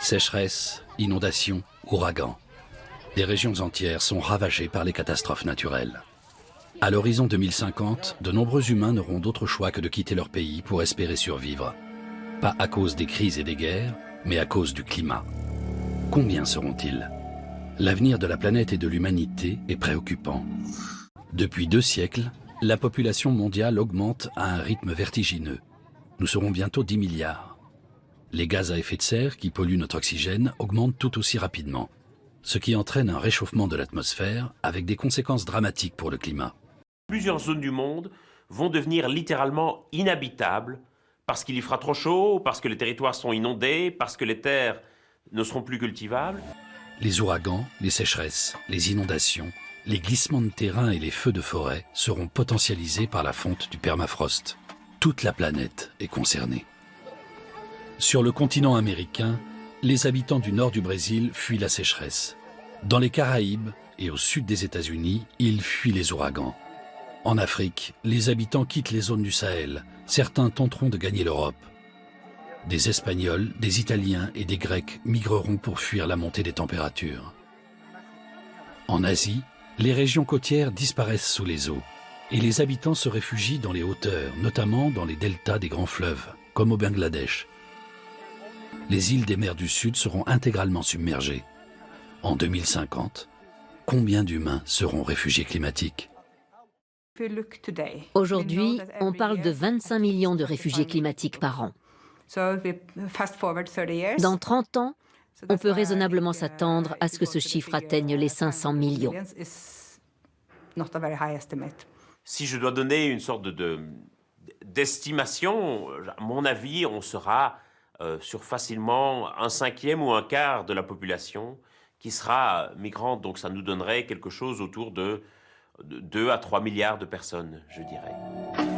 Sécheresse, inondations, ouragans. Des régions entières sont ravagées par les catastrophes naturelles. À l'horizon 2050, de nombreux humains n'auront d'autre choix que de quitter leur pays pour espérer survivre. Pas à cause des crises et des guerres, mais à cause du climat. Combien seront-ils? L'avenir de la planète et de l'humanité est préoccupant. Depuis 2 siècles, la population mondiale augmente à un rythme vertigineux. Nous serons bientôt 10 milliards. Les gaz à effet de serre qui polluent notre oxygène augmentent tout aussi rapidement, ce qui entraîne un réchauffement de l'atmosphère avec des conséquences dramatiques pour le climat. Plusieurs zones du monde vont devenir littéralement inhabitables parce qu'il y fera trop chaud, parce que les territoires sont inondés, parce que les terres ne seront plus cultivables. Les ouragans, les sécheresses, les inondations, les glissements de terrain et les feux de forêt seront potentialisés par la fonte du permafrost. Toute la planète est concernée. Sur le continent américain, les habitants du nord du Brésil fuient la sécheresse. Dans les Caraïbes et au sud des États-Unis, ils fuient les ouragans. En Afrique, les habitants quittent les zones du Sahel. Certains tenteront de gagner l'Europe. Des Espagnols, des Italiens et des Grecs migreront pour fuir la montée des températures. En Asie, les régions côtières disparaissent sous les eaux et les habitants se réfugient dans les hauteurs, notamment dans les deltas des grands fleuves, comme au Bangladesh. Les îles des mers du Sud seront intégralement submergées. En 2050, combien d'humains seront réfugiés climatiques? Aujourd'hui, on parle de 25 millions de réfugiés climatiques par an. Dans 30 ans, on peut raisonnablement s'attendre à ce que ce chiffre atteigne les 500 millions. Si je dois donner une sorte d'estimation, à mon avis, on sera sur facilement 1/5 ou 1/4 de la population qui sera migrante. Donc ça nous donnerait quelque chose autour de 2 à 3 milliards de personnes, je dirais.